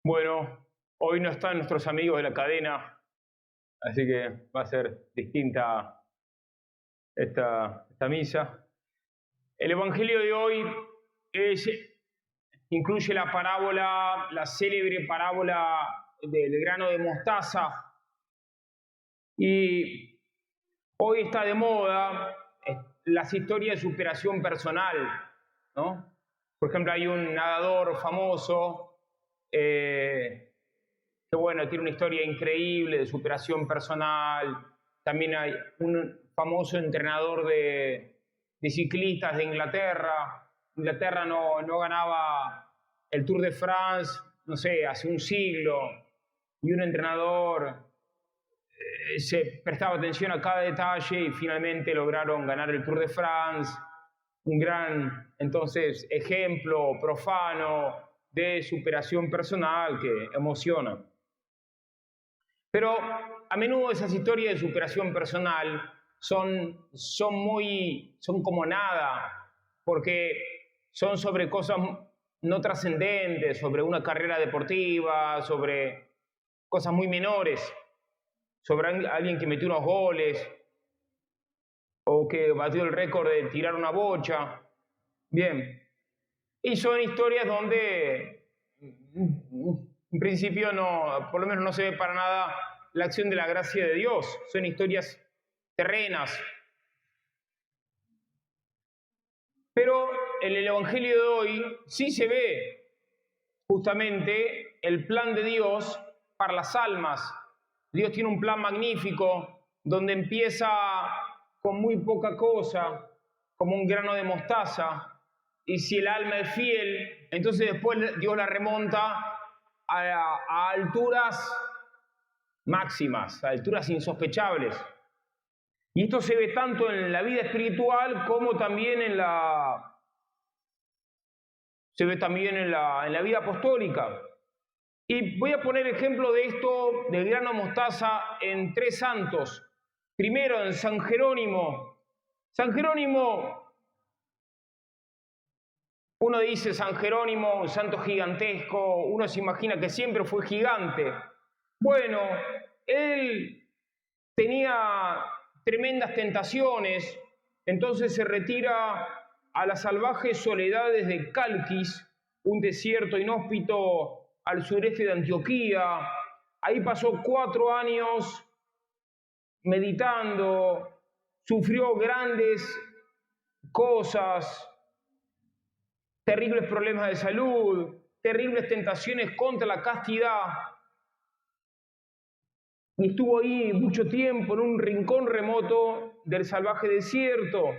Bueno, hoy no están nuestros amigos de la cadena, así que va a ser distinta esta misa. El Evangelio de hoy incluye la parábola, la célebre parábola del grano de mostaza. Y hoy está de moda las historias de superación personal, ¿no? Por ejemplo, hay un nadador famoso que bueno, tiene una historia increíble de superación personal. También hay un famoso entrenador de ciclistas de Inglaterra. Inglaterra no ganaba el Tour de France, no sé, hace un siglo, y un entrenador se prestaba atención a cada detalle y finalmente lograron ganar el Tour de France. Un gran, entonces, ejemplo profano de superación personal que emociona. Pero a menudo esas historias de superación personal son como nada, porque son sobre cosas no trascendentes, sobre una carrera deportiva, sobre cosas muy menores, sobre alguien que metió unos goles o que batió el récord de tirar una bocha. Bien, y son historias donde en principio no, por lo menos no se ve para nada la acción de la gracia de Dios. Son historias terrenas. Pero en el Evangelio de hoy sí se ve justamente el plan de Dios para las almas. Dios tiene un plan magnífico donde empieza con muy poca cosa, como un grano de mostaza, y si el alma es fiel, entonces después Dios la remonta a alturas máximas, a alturas insospechables. Y esto se ve tanto en la vida espiritual como también en la vida apostólica. Y voy a poner ejemplo de esto, del grano de mostaza, en tres santos. Primero, en San Jerónimo. San Jerónimo, uno dice San Jerónimo, un santo gigantesco, uno se imagina que siempre fue gigante. Bueno, él tenía tremendas tentaciones, entonces se retira a las salvajes soledades de Calquis, un desierto inhóspito al sureste de Antioquía. Ahí pasó 4 años meditando, sufrió grandes cosas, terribles problemas de salud, terribles tentaciones contra la castidad. Y estuvo ahí mucho tiempo en un rincón remoto del salvaje desierto,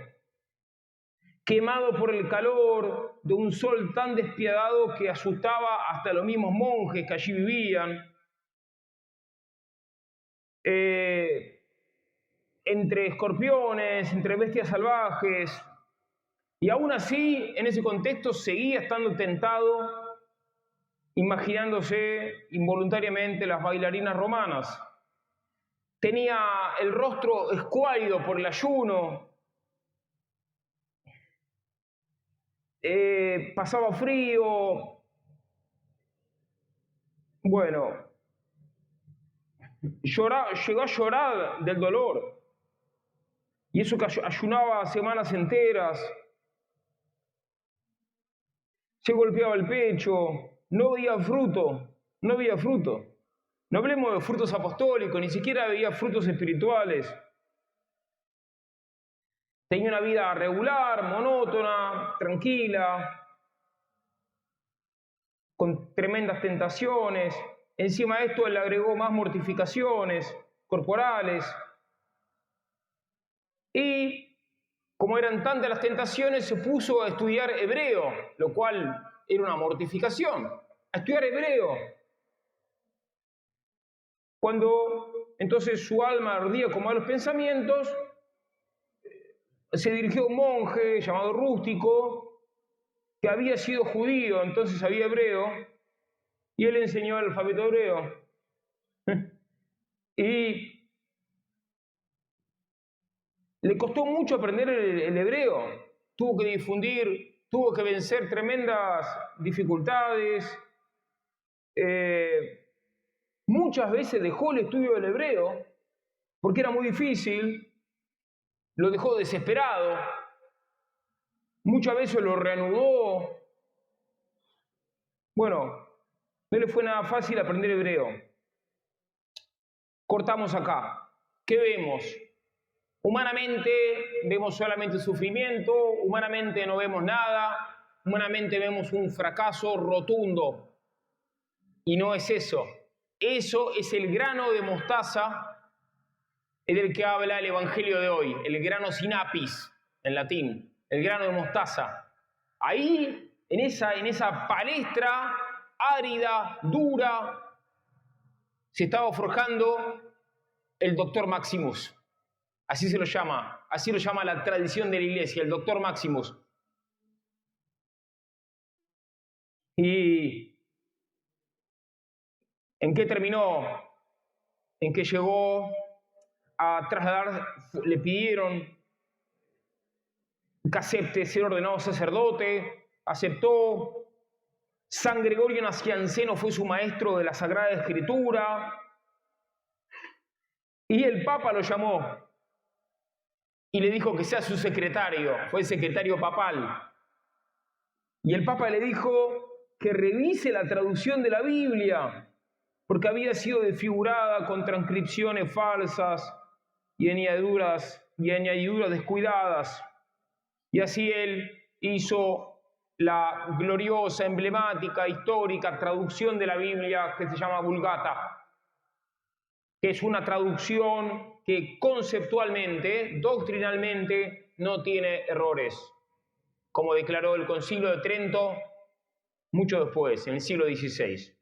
quemado por el calor de un sol tan despiadado que asustaba hasta los mismos monjes que allí vivían. Entre escorpiones, entre bestias salvajes. Y aún así, en ese contexto, seguía estando tentado, imaginándose involuntariamente las bailarinas romanas. Tenía el rostro escuálido por el ayuno, pasaba frío. Bueno, llegó a llorar del dolor. Y eso que ayunaba semanas enteras. Se golpeaba el pecho, no veía fruto. No hablemos de frutos apostólicos, ni siquiera veía frutos espirituales. Tenía una vida regular, monótona, tranquila, con tremendas tentaciones. Encima de esto le agregó más mortificaciones corporales. Y como eran tantas las tentaciones, se puso a estudiar hebreo, lo cual era una mortificación. A estudiar hebreo. Cuando entonces su alma ardía con malos pensamientos, se dirigió a un monje llamado Rústico, que había sido judío, entonces sabía hebreo, y él le enseñó el alfabeto hebreo. Y le costó mucho aprender el hebreo, tuvo que difundir, tuvo que vencer tremendas dificultades, muchas veces dejó el estudio del hebreo porque era muy difícil, lo dejó desesperado, muchas veces lo reanudó. Bueno, no le fue nada fácil aprender hebreo. Cortamos acá. ¿Qué vemos? Humanamente vemos solamente sufrimiento, humanamente no vemos nada, humanamente vemos un fracaso rotundo. Y no es eso. Eso es el grano de mostaza del que habla el Evangelio de hoy, el grano sinapis en latín, el grano de mostaza. Ahí, en esa palestra árida, dura, se estaba forjando el doctor Maximus. Así se lo llama, así lo llama la tradición de la iglesia, el doctor Maximus. ¿Y en qué terminó? En que llegó a trasladar, le pidieron que acepte ser ordenado sacerdote, aceptó. San Gregorio Nacianceno fue su maestro de la Sagrada Escritura y el Papa lo llamó y le dijo que sea su secretario, fue el secretario papal. Y el Papa le dijo que revise la traducción de la Biblia, porque había sido desfigurada con transcripciones falsas y añadiduras descuidadas. Y así él hizo la gloriosa, emblemática, histórica traducción de la Biblia que se llama Vulgata, que es una traducción que conceptualmente, doctrinalmente, no tiene errores, como declaró el Concilio de Trento mucho después, en el siglo XVI.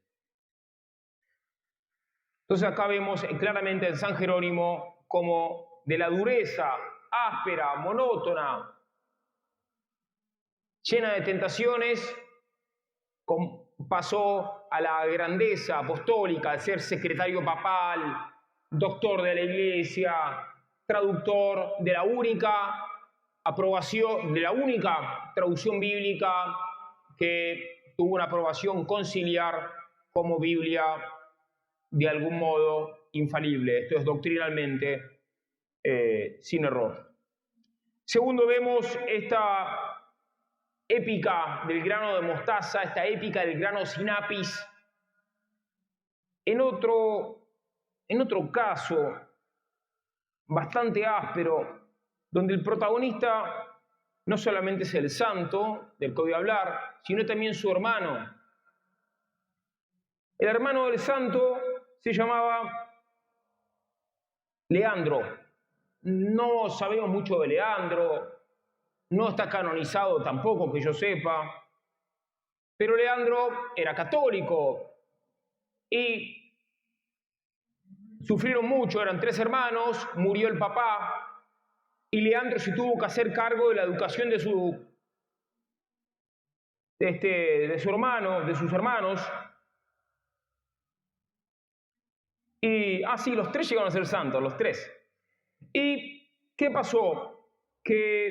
Entonces acá vemos claramente en San Jerónimo como de la dureza áspera, monótona, llena de tentaciones, pasó a la grandeza apostólica, de ser secretario papal, doctor de la Iglesia, traductor de la única aprobación, de la única traducción bíblica que tuvo una aprobación conciliar como Biblia de algún modo infalible. Esto es doctrinalmente sin error. Segundo, vemos esta épica del grano de mostaza, esta épica del grano sinapis, en otro caso bastante áspero, donde el protagonista no solamente es el santo del que voy a hablar, sino también su hermano. El hermano del santo se llamaba Leandro. No sabemos mucho de Leandro, no está canonizado tampoco que yo sepa, pero Leandro era católico y sufrieron mucho, eran 3 hermanos, murió el papá y Leandro se tuvo que hacer cargo de la educación de su hermano, de sus hermanos. Y sí, los 3 llegaron a ser santos, los 3. ¿Y qué pasó? Que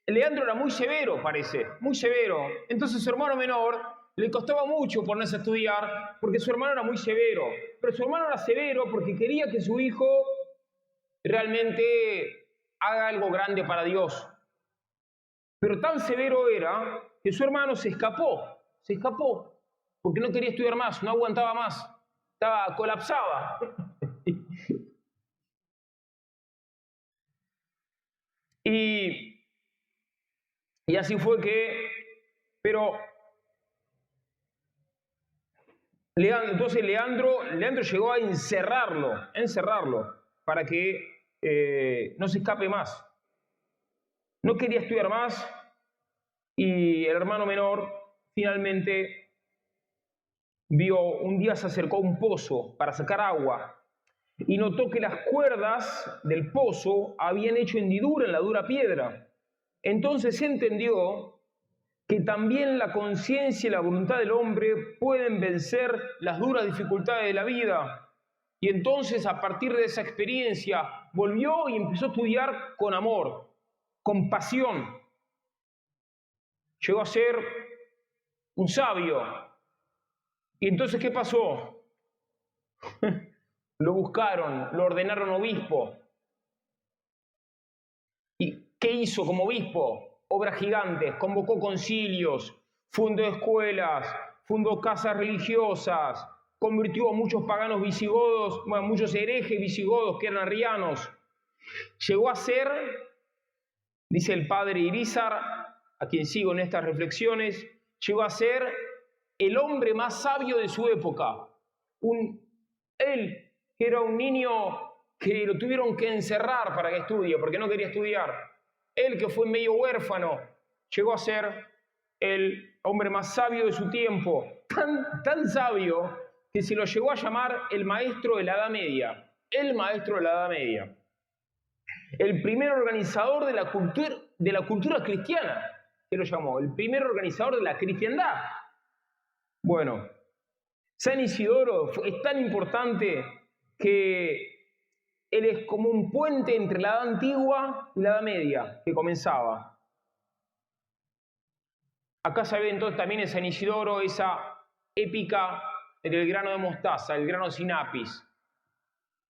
Leandro era muy severo, parece, muy severo. Entonces su hermano menor le costaba mucho ponerse a estudiar porque su hermano era muy severo. Pero su hermano era severo porque quería que su hijo realmente haga algo grande para Dios. Pero tan severo era que su hermano se escapó, porque no quería estudiar más, no aguantaba más, colapsaba. Y así fue que, pero entonces Leandro llegó a encerrarlo para que no se escape más. No quería estudiar más y el hermano menor finalmente un día se acercó a un pozo para sacar agua y notó que las cuerdas del pozo habían hecho hendidura en la dura piedra. Entonces entendió que también la conciencia y la voluntad del hombre pueden vencer las duras dificultades de la vida. Y entonces, a partir de esa experiencia, volvió y empezó a estudiar con amor, con pasión. Llegó a ser un sabio. Y entonces, ¿qué pasó? Lo buscaron, lo ordenaron obispo. ¿Y qué hizo como obispo? Obras gigantes, convocó concilios, fundó escuelas, fundó casas religiosas, convirtió a muchos paganos visigodos, bueno, muchos herejes visigodos que eran arrianos. Llegó a ser, dice el padre Irízar, a quien sigo en estas reflexiones, llegó a ser el hombre más sabio de su época. Él, que era un niño que lo tuvieron que encerrar para que estudie, porque no quería estudiar. Él, que fue medio huérfano, llegó a ser el hombre más sabio de su tiempo. Tan sabio que se lo llegó a llamar el maestro de la Edad Media. El maestro de la Edad Media. El primer organizador de la cultura cristiana, que lo llamó, el primer organizador de la cristiandad. Bueno, San Isidoro es tan importante que él es como un puente entre la Edad Antigua y la Edad Media, que comenzaba. Acá se ve entonces también en San Isidoro esa épica del grano de mostaza, el grano sin apis.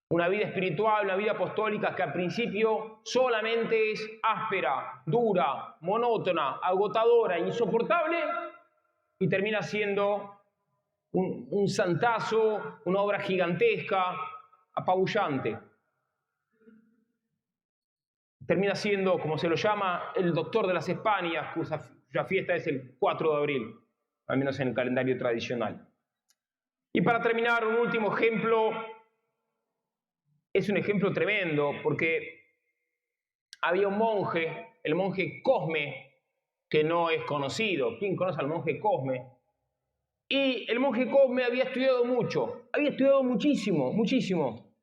Una vida espiritual, una vida apostólica que al principio solamente es áspera, dura, monótona, agotadora, insoportable, y termina siendo un santazo, una obra gigantesca, apabullante. Termina siendo, como se lo llama, el doctor de las Españas, cuya fiesta es el 4 de abril, al menos en el calendario tradicional. Y para terminar, un último ejemplo. Es un ejemplo tremendo porque había un monje, el monje Cosme, que no es conocido. ¿Quién conoce al monje Cosme? Y el monje Cosme había estudiado mucho, había estudiado muchísimo, muchísimo.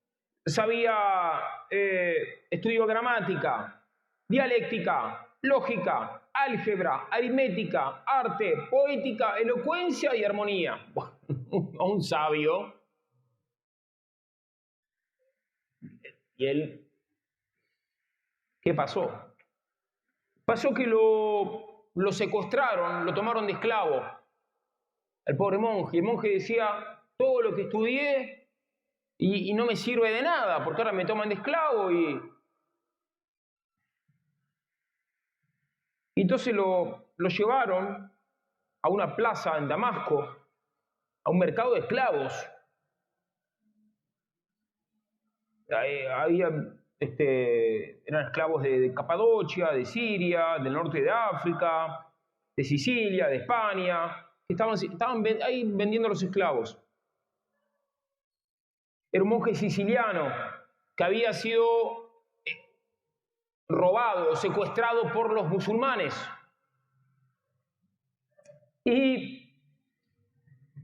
Estudió gramática, dialéctica, lógica, álgebra, aritmética, arte, poética, elocuencia y armonía. Un sabio. ¿Y él qué pasó? Pasó que lo secuestraron, lo tomaron de esclavo. El pobre monje. El monje decía, todo lo que estudié y no me sirve de nada, porque ahora me toman de esclavo. Y entonces lo llevaron a una plaza en Damasco, a un mercado de esclavos. Eran esclavos de Capadocia, de Siria, del norte de África, de Sicilia, de España, que estaban ahí vendiendo los esclavos. Era un monje siciliano que había sido robado, secuestrado por los musulmanes. Y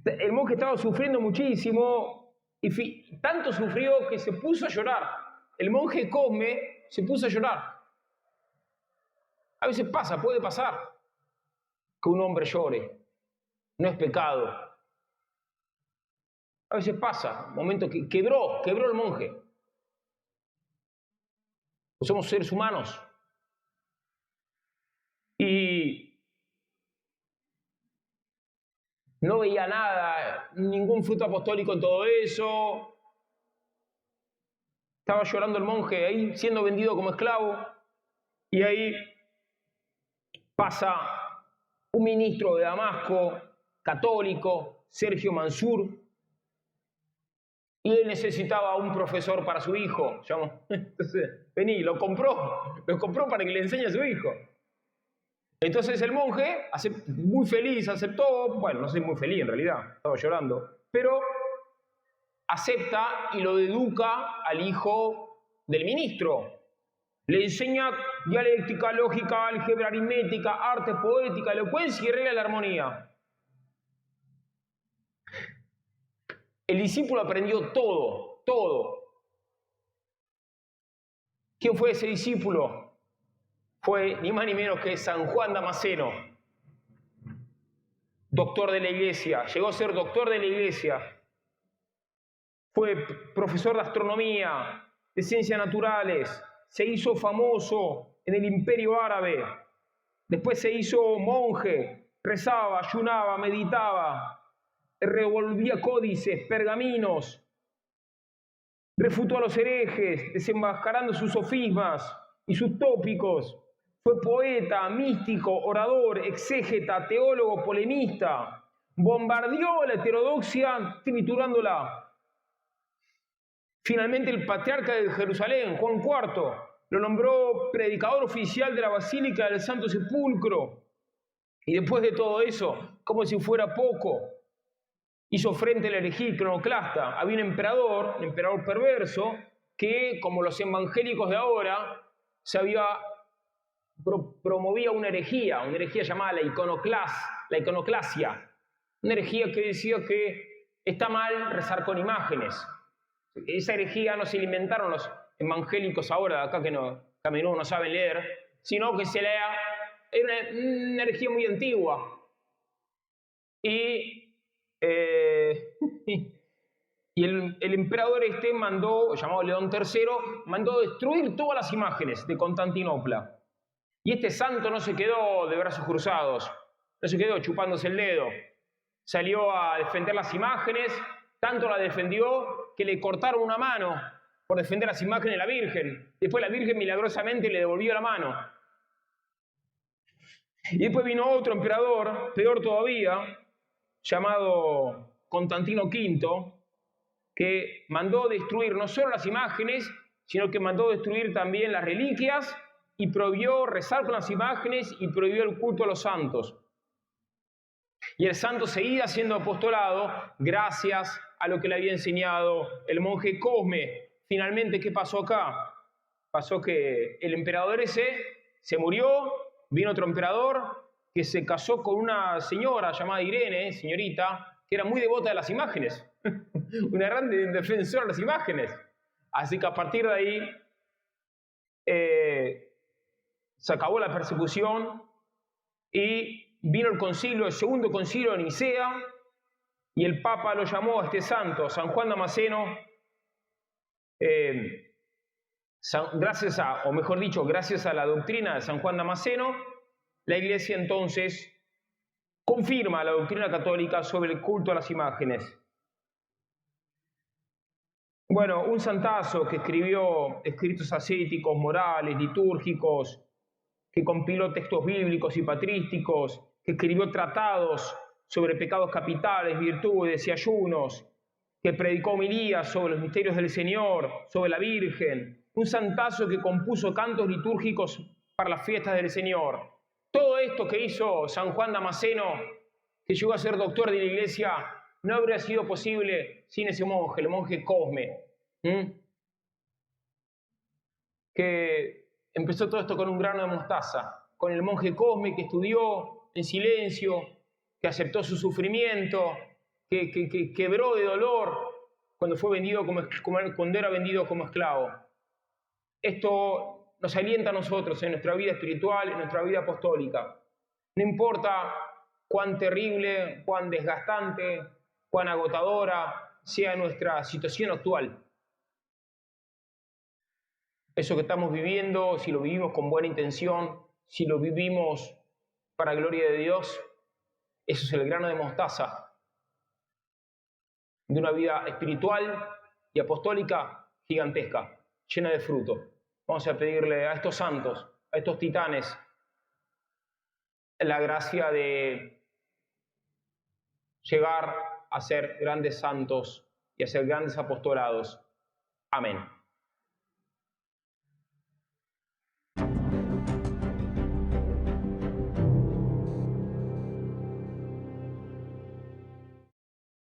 el monje estaba sufriendo muchísimo, y tanto sufrió que se puso a llorar. El monje Cosme se puso a llorar. A veces puede pasar que un hombre llore. No es pecado. A veces pasa, un momento que quebró el monje. Pues somos seres humanos. Y no veía nada, ningún fruto apostólico en todo eso. Estaba llorando el monje ahí, siendo vendido como esclavo. Y ahí pasa un ministro de Damasco, católico, Sergio Mansur, y él necesitaba un profesor para su hijo. Entonces, vení, lo compró para que le enseñe a su hijo. Entonces el monje, muy feliz, aceptó, bueno, no soy muy feliz en realidad, estaba llorando, pero acepta y lo educa al hijo del ministro. Le enseña dialéctica, lógica, álgebra, aritmética, arte, poética, elocuencia y regla de la armonía. El discípulo aprendió todo, todo. ¿Quién fue ese discípulo? Fue ni más ni menos que San Juan Damasceno, doctor de la Iglesia. Llegó a ser doctor de la Iglesia. Fue profesor de astronomía, de ciencias naturales. Se hizo famoso en el Imperio Árabe. Después se hizo monje, rezaba, ayunaba, meditaba. revolvía códices, pergaminos, refutó a los herejes, desenmascarando sus sofismas y sus tópicos. Fue poeta, místico, orador, exégeta, teólogo, polemista. Bombardeó la heterodoxia triturándola. Finalmente el patriarca de Jerusalén, Juan IV, lo nombró predicador oficial de la Basílica del Santo Sepulcro. Y después de todo eso, como si fuera poco, hizo frente a la herejía iconoclasta. Había un emperador perverso, que, como los evangélicos de ahora, promovía una herejía llamada la iconoclasia. Una herejía que decía que está mal rezar con imágenes. Esa herejía no se inventaron los evangélicos ahora, acá que a menudo no saben leer, sino que era una herejía muy antigua. Y el emperador llamado León III, mandó destruir todas las imágenes de Constantinopla. Y este santo no se quedó de brazos cruzados, no se quedó chupándose el dedo. Salió a defender las imágenes, tanto la defendió que le cortaron una mano por defender las imágenes de la Virgen. Después la Virgen milagrosamente le devolvió la mano. Y después vino otro emperador, peor todavía, llamado Constantino V, que mandó destruir no solo las imágenes, sino que mandó destruir también las reliquias y prohibió rezar con las imágenes y prohibió el culto a los santos. Y el santo seguía siendo apostolado gracias a lo que le había enseñado el monje Cosme. Finalmente, ¿qué pasó acá? Pasó que el emperador ese se murió, vino otro emperador que se casó con una señora llamada Irene, señorita, que era muy devota de las imágenes. Una gran defensora de las imágenes. Así que a partir de ahí se acabó la persecución y vino el segundo concilio de Nicea, y el Papa lo llamó a este santo, San Juan Damasceno, gracias a la doctrina de San Juan Damasceno, la Iglesia entonces confirma la doctrina católica sobre el culto a las imágenes. Bueno, un santazo que escribió escritos ascéticos, morales, litúrgicos, que compiló textos bíblicos y patrísticos, que escribió tratados sobre pecados capitales, virtudes y ayunos, que predicó homilías sobre los misterios del Señor, sobre la Virgen, un santazo que compuso cantos litúrgicos para las fiestas del Señor. Todo esto que hizo San Juan Damasceno, que llegó a ser doctor de la Iglesia, no habría sido posible sin ese monje, el monje Cosme, que empezó todo esto con un grano de mostaza, con el monje Cosme que estudió en silencio, que aceptó su sufrimiento, que quebró de dolor cuando era vendido como esclavo. Esto nos alienta a nosotros en nuestra vida espiritual, en nuestra vida apostólica. No importa cuán terrible, cuán desgastante, cuán agotadora sea nuestra situación actual. Eso que estamos viviendo, si lo vivimos con buena intención, si lo vivimos para gloria de Dios, eso es el grano de mostaza de una vida espiritual y apostólica gigantesca, llena de fruto. Vamos a pedirle a estos santos, a estos titanes, la gracia de llegar a ser grandes santos y a ser grandes apostolados. Amén.